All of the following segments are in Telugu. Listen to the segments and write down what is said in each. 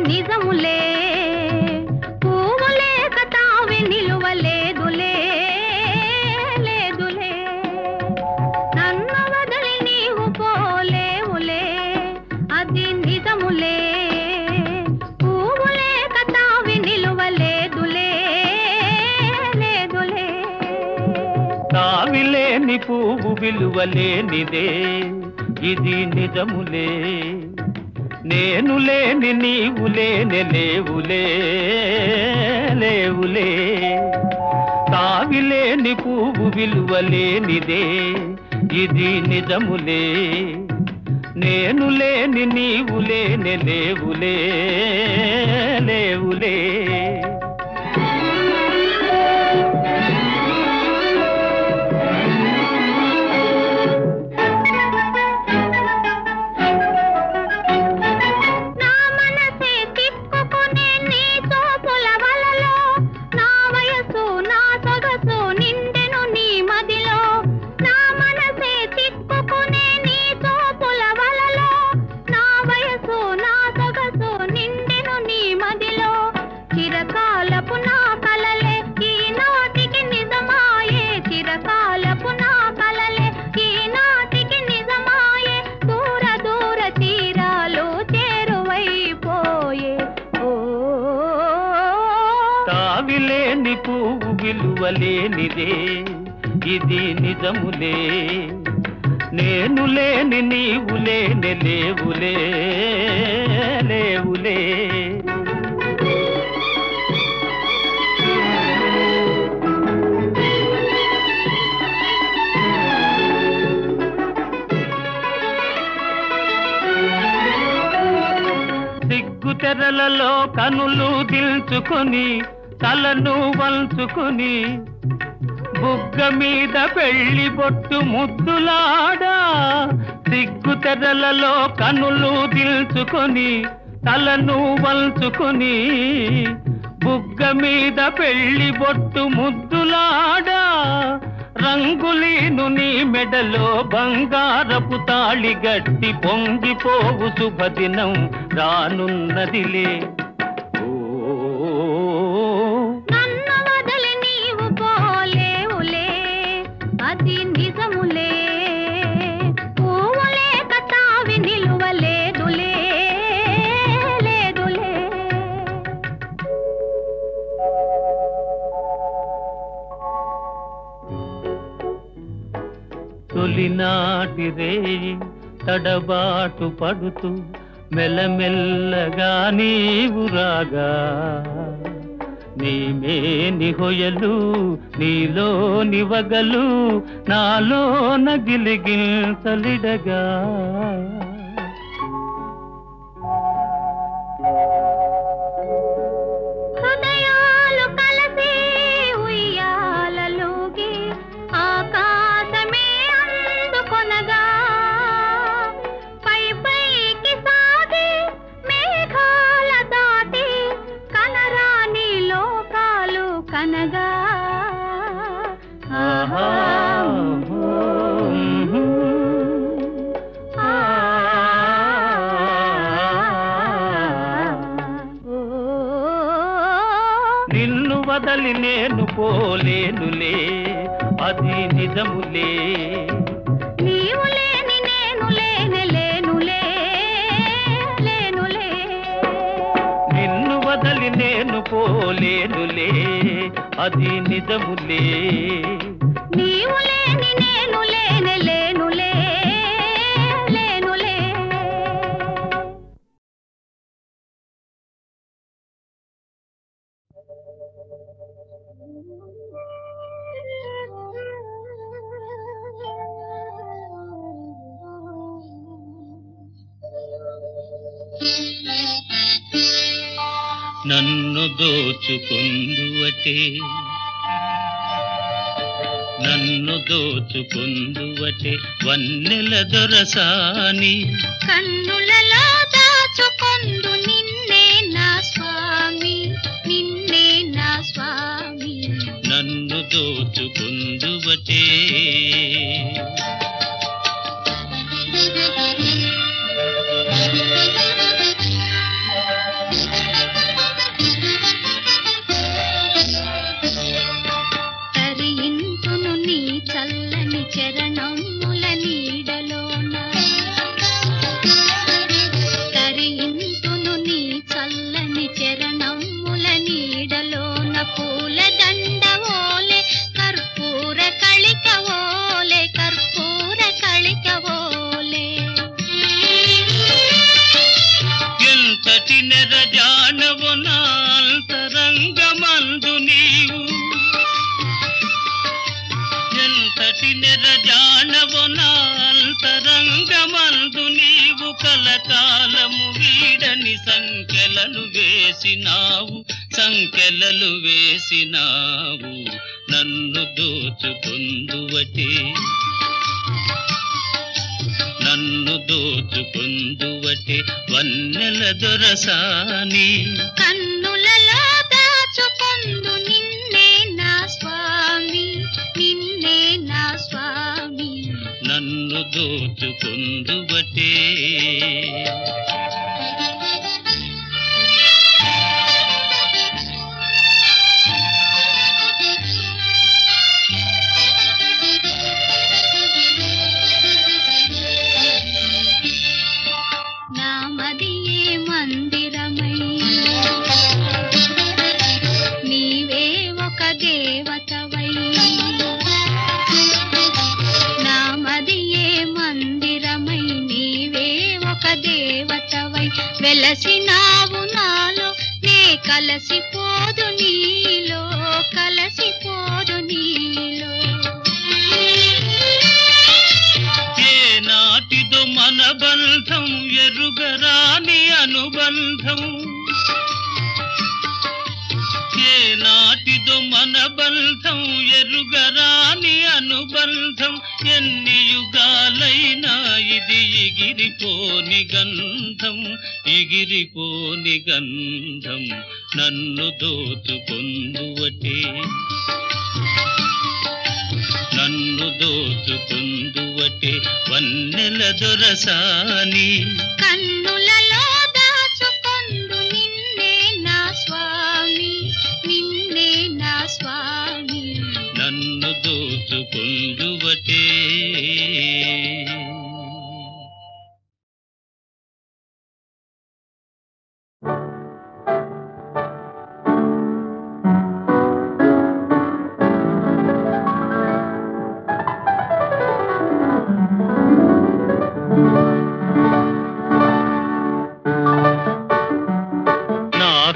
నిజములే పువ్వులే కతావి నిలువలేదులే లేదులే నన్ను వదిలి నీవు పోలేవులే అది నిజములే పువ్వులే కతావి నిలువలేదులే లేదులే తావిలేని పువ్వు విలువలేనిదే ఇది నిజములే నేను లేని నీవు లేని లేవులే లేవులే తావిలేని పువ్వు విలువలేనిదే ఇది నిజములే నేను లేని నీవు లేని లేవులే లేవులే చిరకాలపు నా కలలే ఈనాటికి నిజమాయే చిరకాలపు నా కలలే ఈనాటికి నిజమాయే దూర దూర తీరాలు చేరువైపోయే ఓ తావిలేని పువ్వు విలువలేనిదే ఇది నిజములే నేను లేని నీవు లేని లేవులే లేవులే తెరలలో కనులు దిల్చుకొని తలను వంచుకొని బుగ్గ మీద పెళ్లి బొట్టు ముద్దులాడా సిగ్గు తెరలలో కనులు దిల్చుకొని తలను వంచుకొని బుగ్గ మీద పెళ్లి బొట్టు ముద్దులాడా రంగులీను నీ మెడలో బంగారపు తాళి గట్టి పొంగిపోవు శుభదినం రానున్నదిలే నన్ను వదిలి నీవు పోలేవులే అది నిజములే పువ్వులే కతావి నిలువలేదులే లేదులే తొలినాటి రేయి తడబాటు పడుతూ మెల్లమెల్లగా నీవు రాగా నీమేని హొయలు నీలోని వగలు నాలో నగిలిగిల్చలిడగా హృదయాలు కలిసి ఉయ్యాలలోకి ఆకాశమే అందుకొనగా పై పైకి సాగి మేఘాల దాటి కనరాని లోకాలు కనగా నిన్ను వదలి నేను పోలేనులే అది నిజములే నీవు లేని నేను లేని లేనులే లేనులే నిన్ను వదలి నేను పోలేనులే అది నిజములే నీవు లేని నేను లేని లేనులే లేనులే నన్ను దోచుకొందువటే నన్ను దోచుకొందువటే వన్నెల దొరసాని కన్నులలో దాచుకొందు నిన్నే నా స్వామి నిన్నే నా స్వామి నన్ను దోచుకొందువటే నెరజానవు నా అంతరంగమందు నీవు ఎంతటి నెరజానవు నా అంతరంగమందు నీవు కలకాలము వీడని సంకెలలు వేసినావు నన్ను దోచుకొందువటే వన్నెల దొరసాని కన్నులలో దాచుకొందు నిన్నే నా స్వామి నన్ను దోచుకొందువటే వెలసినావు నాలో నే కలసిపోదు నీలో ఏ నాటిదో మన బంధం ఎరుగరాని అనుబంధం ఏ నాటిదో మన బంధం ఎరుగరాని అనుబంధం ఎన్ని యుగాలైనా ఇది ఎగిరిపోని గంధం నన్ను దోచుకొందువటే వన్నెల దొరసాని కన్నులలో దాచుకొందు నిన్నే నా స్వామి నన్ను దోచుకొందువటే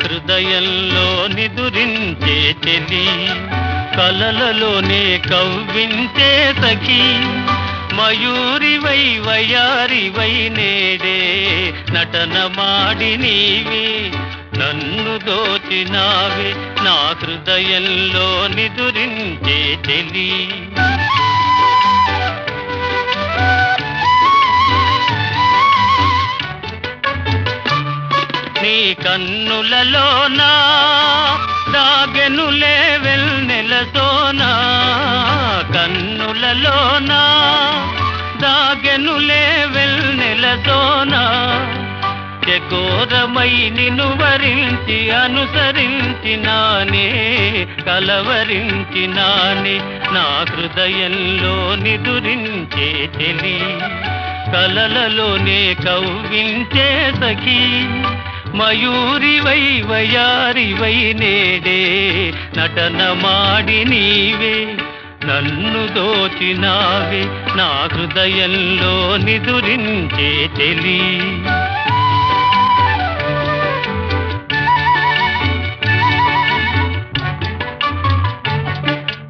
హృదయంలో నిదురించే చెలి కలలలోనే కవ్వించే సఖీ మయూరివై వయారివై నేడే నటన మాడి నీవే నన్ను దోచినావే నా హృదయంలో నిదురించే చెలి నీ కన్నులలోనా దాగెనులే వెన్నెలతోనా కన్నులలోనా దాగెనులే వెన్నెలతోనా చకోరమై నిన్ను వరించి అనుసరించినానే కలవరించినానే నా హృదయంలో నిదురించే చెలి కలలలోనే కవ్వించే సఖీ మయూరివై వయారివై నేడే నటన మాడి నీవే నన్ను దోచినావే నా హృదయంలో నిదురించే చెలి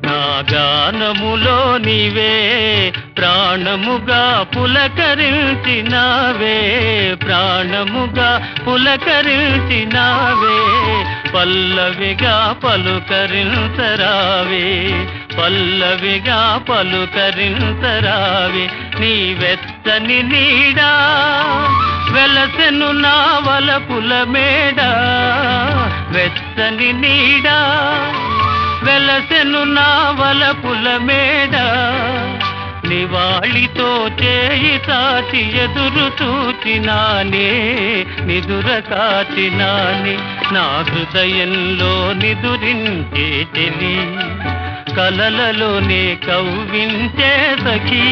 నా గానములో నీవే ప్రాణముగా పులకరించినావే ప్రాణముగా పులకరించినావే పల్లవిగా పలుకరించరావే పల్లవిగా పలుకరించరావే నీ వెచ్చని నీడా వెలసెను నా వలపుల మేడ వెచ్చని నీడా వెలసెను నా వలపుల మేడ నివాళితో చేయి సాచి ఎదురు చూచినానే నిదుర కాచినానే నా హృదయంలో నిదురించే చెలి కలలలోనే కవ్వించే సఖీ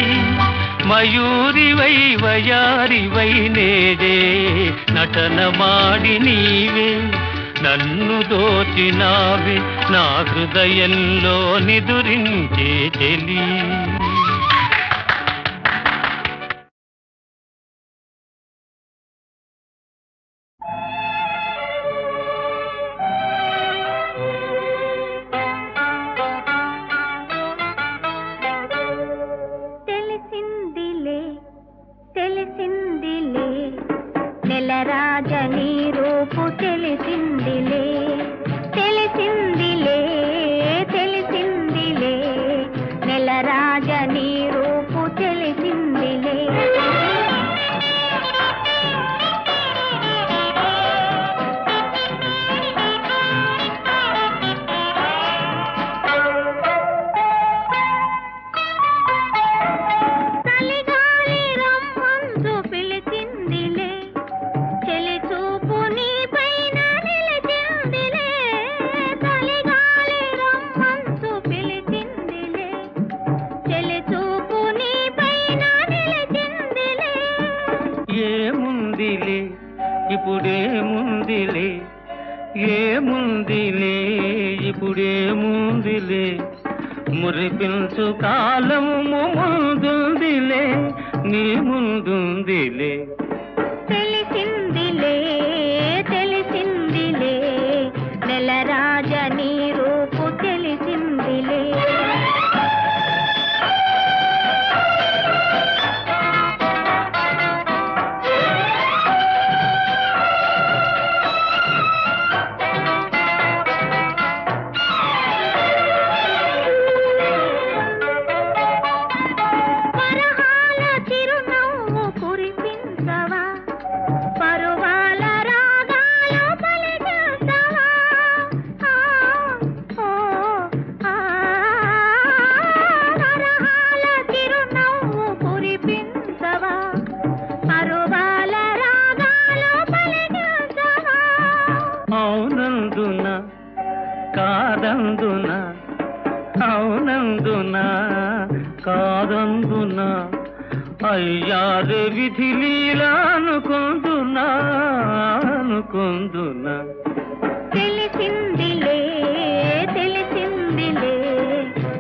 మయూరివై వయారివై నేడే నటన మాడి నీవే నన్ను దోచినావే నా హృదయంలో నిదురించే చెలి తెలిసిందిలే తెలిసిందిలే తెలిసిందిలే నెలరాజ నీ రూపు తెలిసిందిలే ఇప్పుడేముందిలే ఏముందిలే ఇప్పుడేముందిలే మురిపించు కాలము ముందుందిలే నీ ముందుందిలే తెలిసిందిలే తెలిసిందిలే నెలరాజ నీ రూపు తెలిసిందిలే అవునందున కాదందున అయ్యారే విధి లీలా అనుకుందునా తెలిసిందిలే తెలిసిందిలే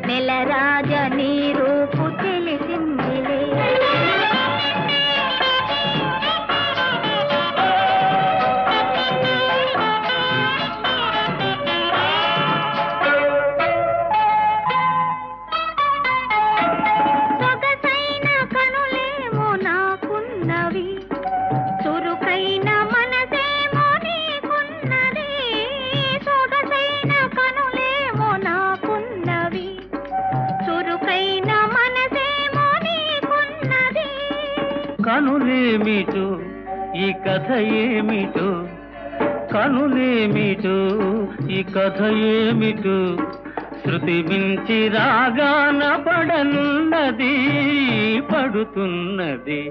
నెలరాజ నీ రూపు తెలిసిందిలే కనులేమిటో ఈ కథ ఏమిటో కనులేమిటో ఈ కథ ఏమిటో శృతి మించి రాగాన పడనున్నది పడుతున్నది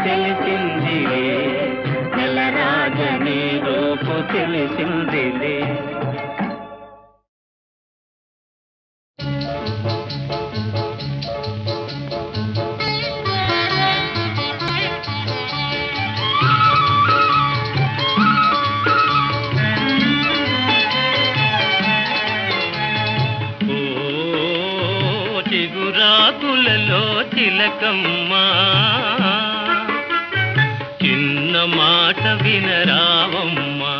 తెలిసిందిలే నెలరాజ నీ రూపు తెలిసిందిలే చిగురాకులలో తిలకమ్మా చిన్న మాట వినరావమ్మా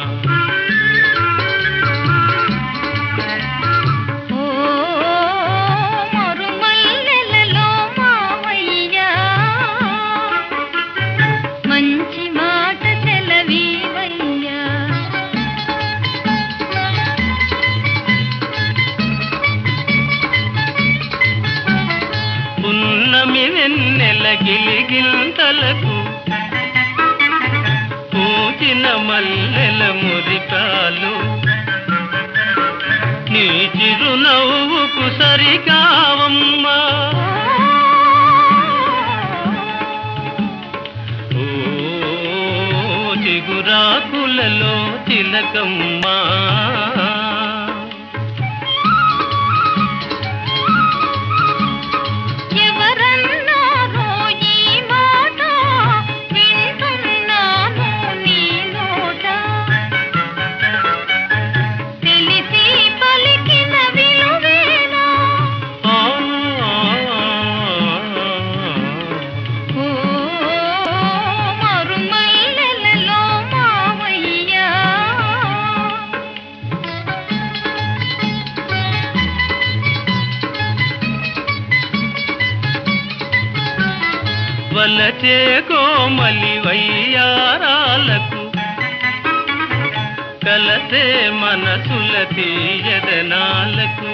మరుమల్లెలలో మావయ్యా మంచి మాట సెలవీవయ్యా పున్నమి వెన్నెల గిలిగింతలకు పూచిన మల్లెల మురికాలు నీ చిరునవ్వుకు సరికావమ్మా ఓ చిగురాకులలో తిలకమ్మా వలచే కోమలి వయ్యారాలకు కలసే మనసుల తీయదనాలకు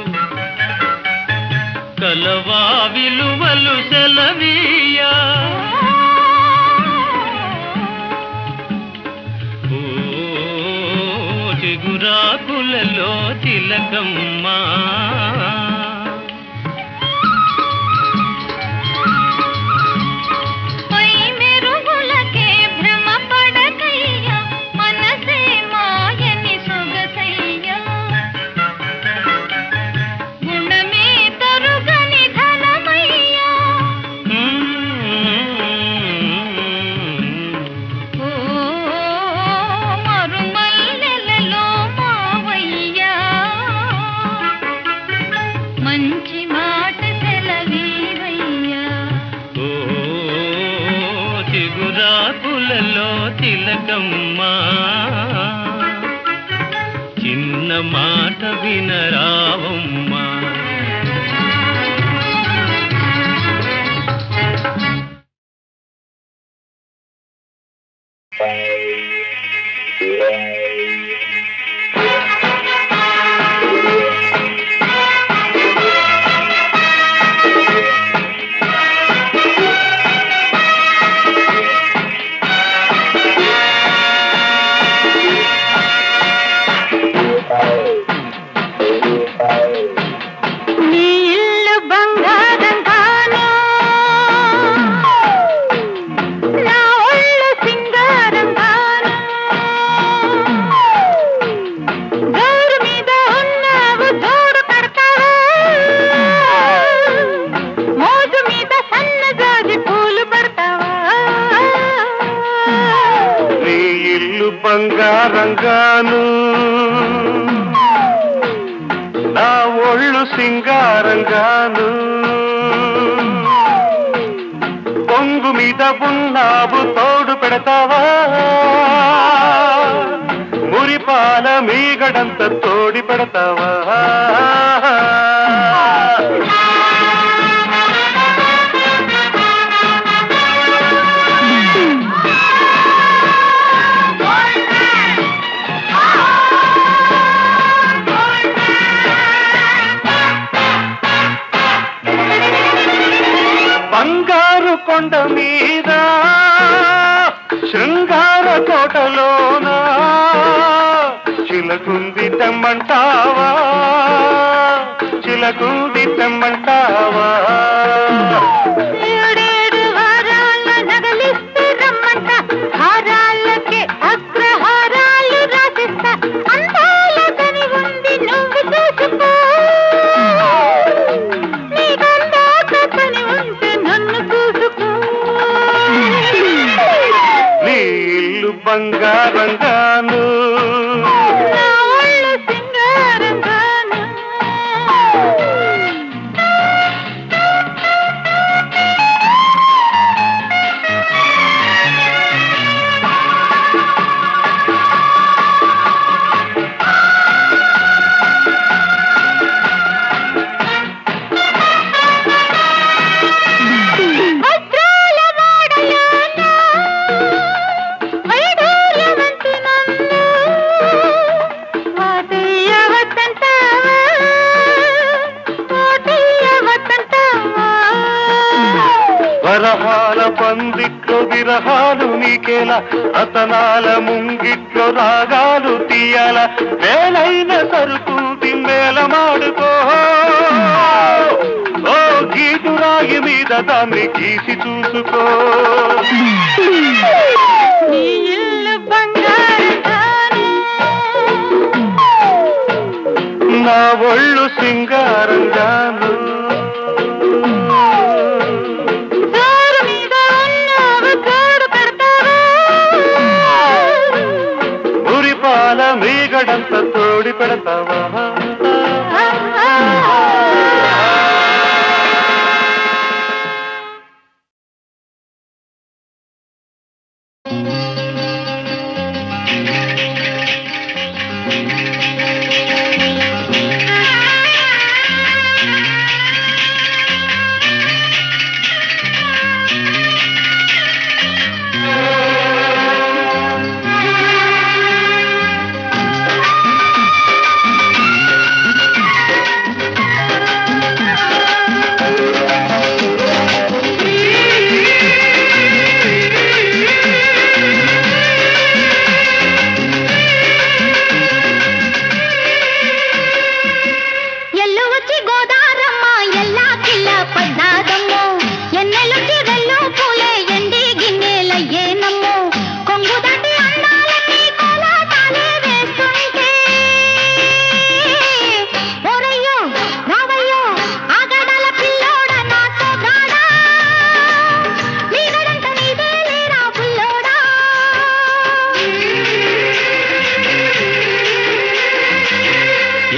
కలవా విలువలు సెలవీయా ఓ చిగురాకులలో తిలకమ్మా తిలకమ్మా చిన్న మాట వినరావమ్మా బంగారంగాను నా ఒళ్ళు సింగారంగాను పొంగు మీద ఉన్నావు తోడు పెడతావా మురిపాల మీగడంత తోడి పెడతావా బంగారు కొండ మీద శృంగార తోటలోన చిలకుంది తెమ్మంటావా చిలకుంది తెమ్మంటావా ఏడేడు వారాల నగలిస్తే రమ్మంట హారాలకే అగ్రహారాలు రాసిస్తా అందాల కని ఉంది నువ్వు చూసుకో బంగారంగాను సింగారంగాను వరహాల పందిట్లో విరహాలు నీకేలా రతనాల ముంగిట్లో రాగాలు తీయాల వేలైన సరుకు తిమ్మేల మాడుకో ఓ గీటు రాగి మీద దాన్ని గీసి చూసుకో నా ఒళ్ళు సింగారంగాను మీగడంత తోడి పెడతావా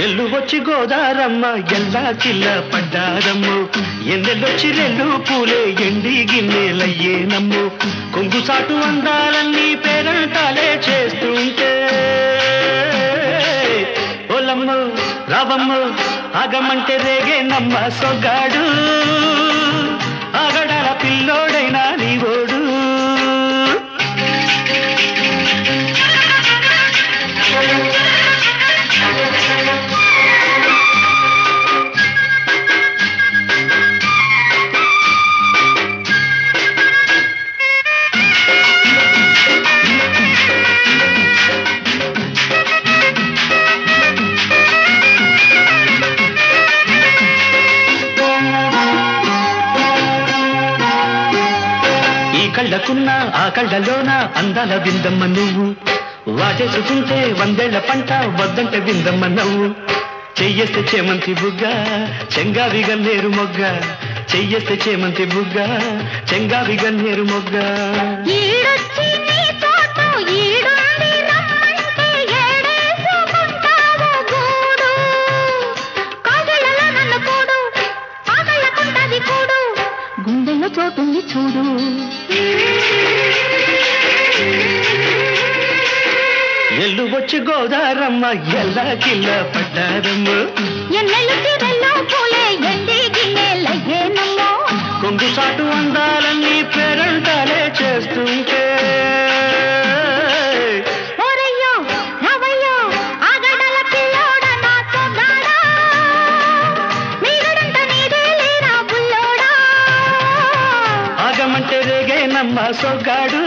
ఎల్లు వచ్చి గోదారమ్మ ఎల్లా కిల్ల పడ్డారమ్ము ఎన్నెల్లొచ్చి రెల్లు పూలే ఎండి గిన్నెలయ్యేనమ్ము కొంగు సాటు అందాలన్నీ పేరంటాలే చేస్తుంటే ఓలమ్ము రావమ్ము ఆగమంటే రేగే నమ్మ సొగాడు ఆగడాల పిల్లోడైనా నీవోడు కళ్ళకున్న ఆ కళ్ళలోన అందాల విందమ్మ నువ్వు వాటేసుకుంటే వందేళ్ల పంట వద్దంటే విందమ్మ నవ్వు చెయ్యేస్తే చేమంతి బుగ్గ చెంగావి గన్నేరు మొగ్గ చెయ్యేస్తే చేమంతి బుగ్గ చెంగావి గన్నేరు మొగ్గ గుండెల్లో చోటుంది చూడు ఎల్లు వచ్చి గోదారమ్మ ఎల్లా కిల్ల పడ్డారమ్మ కొంగు సాటు అందాలన్నీ పేరంటాలే చేస్తుంటే ఆగమంటే రేగేనమ్మ సొగ్గాడు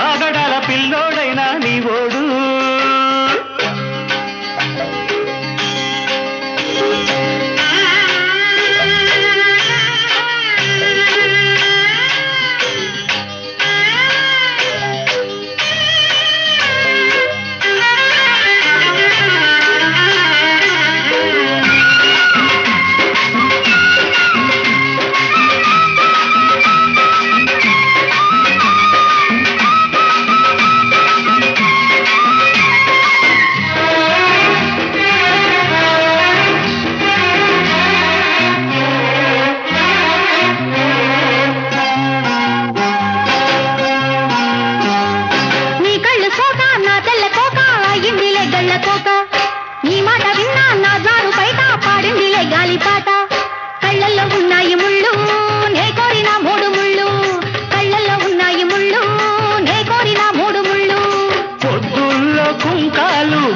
ఆగడాల పిల్లోడైనా నీవోడు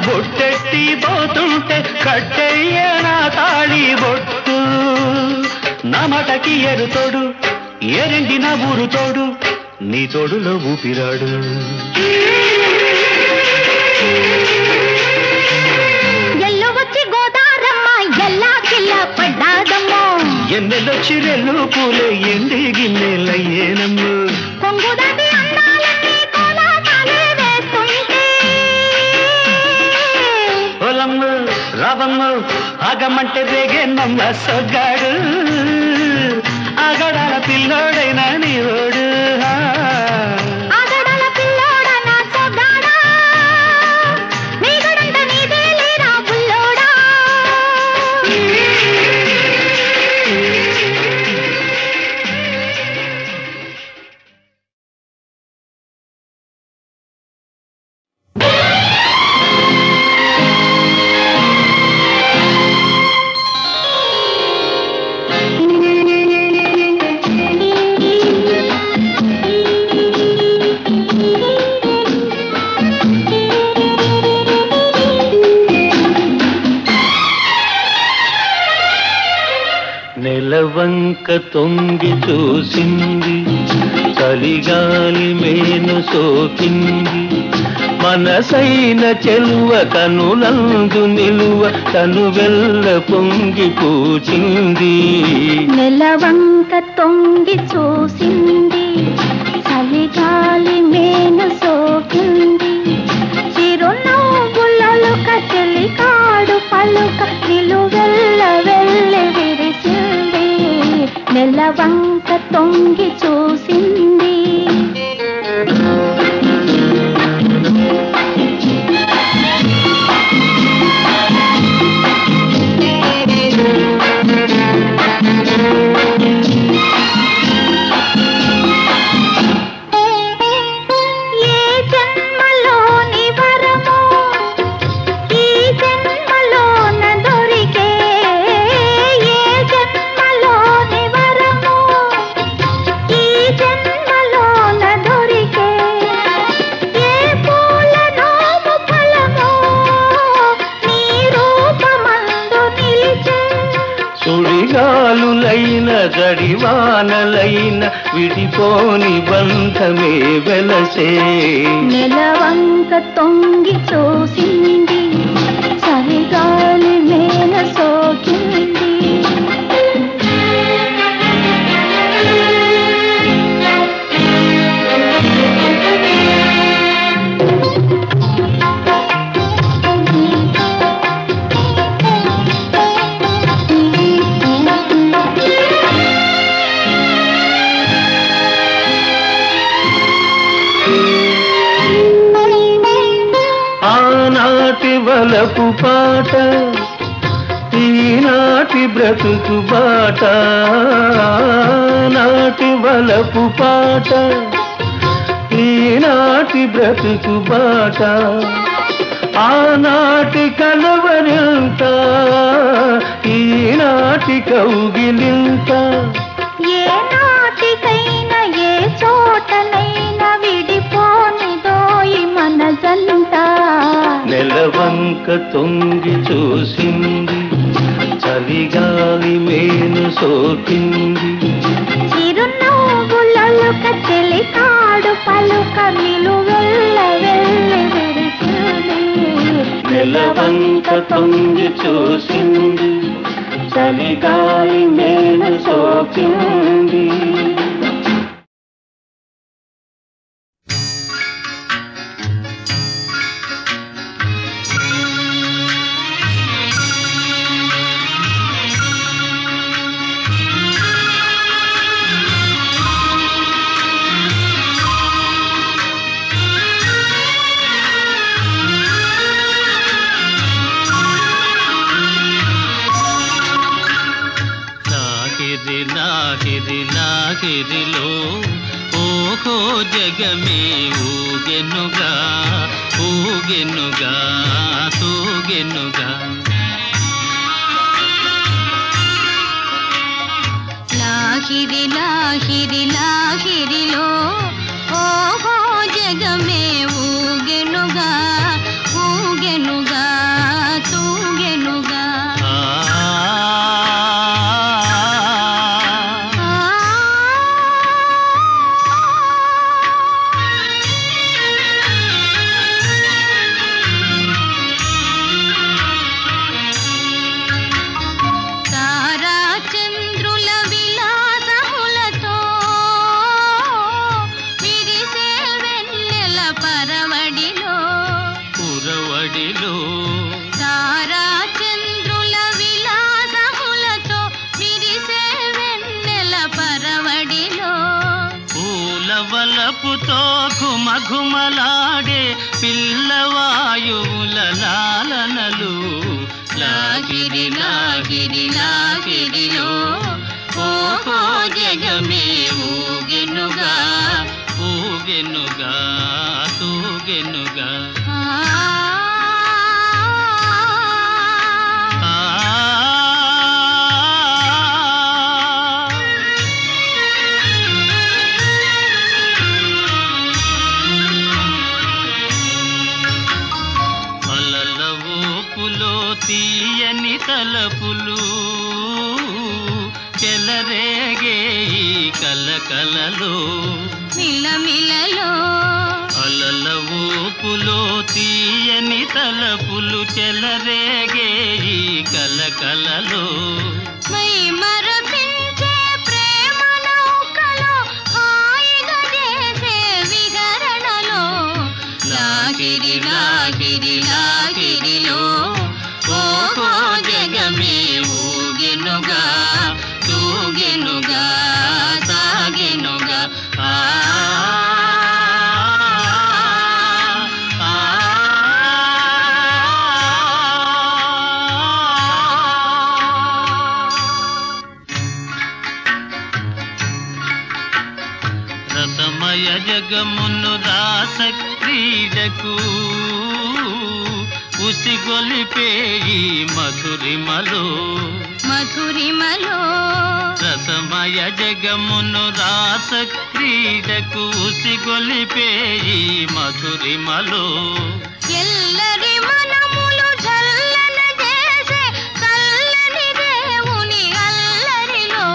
బొట్టెట్టి పోతుంటే కట్టెయ్య నా తాళి బొట్టు నా మాటకి ఎరుతోడు ఏరెండి నా ఊరు తోడు నీ తోడులో ఊపిరాడు ఎల్లు వచ్చి గోదారమ్మ ఎల్లా కిల్ల పడ్డాదమ్మో ఎన్నెల్లొచ్చి రెల్లు పూలే ఎండి గిన్నెలయ్యేనమ్ము కొంగుదాటి అందాలన్నీ కోలాటాలే వేస్తుంటే ఓలమ్ము రావమ్ము ఆగమంటే రేగేనమ్మ సొగ్గాడు ఆగడాల పిల్లోడైనా నీవోడు ఆగడాల పిల్లోడనా సొగ్గాడా నీగడంట నీదే లేరా బుల్లోడా నెలవంక తొంగి చూసింది చలిగాలి మేను సోకింది మనసైన చెలువ కనులందు నిలువ తను వెల్ల పొంగి పూచింది నెలవంక తొంగి చూసింది చలిగాలి మేను సోకింది చిరునవ్వులలో కచెలి కాడు పలుక నిలువెల్ల వెళ్ళి విరిసింది నెలవంక తొంగి చూసింది జడివానలైన విడిపోని బంధమే వెలసే నెలవంక తొంగి చూసింది చలిగాలి మేన సోకింది ఆనాటి వలపు పాట ఈనాటి బ్రతుకు బాట నాటి వలపు పాట ఈనాటి బ్రతుకు బాట ఆనాటి కలవరింత ఈనాటి కౌగిలింత ఏ నాటికైనా ఏ చోటనైనా విడిపోనిదోయి మన జంట నెలవంక తొంగి చూసింది చలిగాలి మేను సోకింది చిరునవ్వులొలుక చెలికాడు పలుక నిలువెల్ల వెళ్ళి విరిసింది నెలవంక తొంగి చూసింది చలిగాలి మేను సోకింది లాహిరిలో ఓహో జగమే ఊగెనుగా ఊగెనుగా తూగెనుగా లాహిరిలో ఓహో జగమే ఊగెనుగా ఊగెనుగా తూగెనుగా వలపుతో ఘుమఘుమలాడే పిల్లవాయువుల లాలనలు లాగిరిలో ఓహో జగమే ఊగెనుగా ఊగెనుగా తూగెనుగా తీయని తలపులు చెలరేగే ఈ కలకలలో మిలమిలలో అలల ఊపులో తీయని తలపులు చెలరేగే ఈ కలకలలో మై మరపించే ప్రేమ నౌకలో హాయిగా చేసే విహరణలో లాగిరిలో ఓహో జగమే ఊగెనుగా తూగెనుగా సాగెనుగా రసమయ జగమును రాస క్రీడకు ఉసిగొలిపే ఈ మధురిమలో రసమయ జగమును రాస క్రీడకు ఉసిగొలిపే ఈ మధురిమలో ఎల్లరి మనములు జల్లన చేసే చల్లని దేవుని అల్లరిలో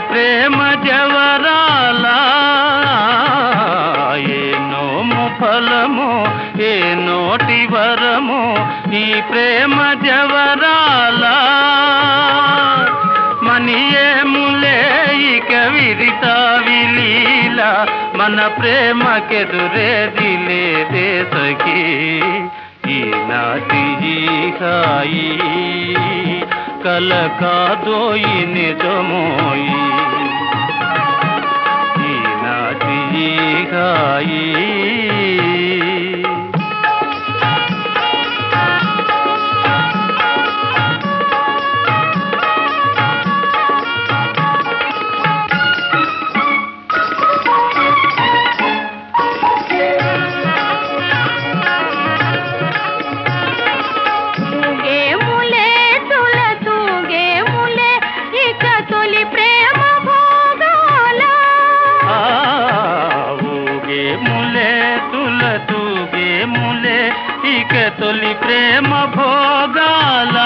ప్రేమ జవరాల ఏ నోము ఫలమో ఏ నోటి వరమో ఈ ప్రేమ జవరాల మనియేములే ఇక విరితా విలీల మన ప్రేమకెదురేది లేదే సఖీ ఈనాటి ఈ హాయి కల కాదోయి నిజమోయి ఈనాటి ఈ హాయి తొలి ప్రేమ భోగాల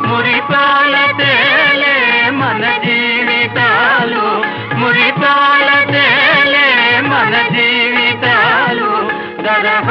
మురిపాల తేలే మన జీవితాలు మురిపాల తేలే మన జీవితాలు దరహ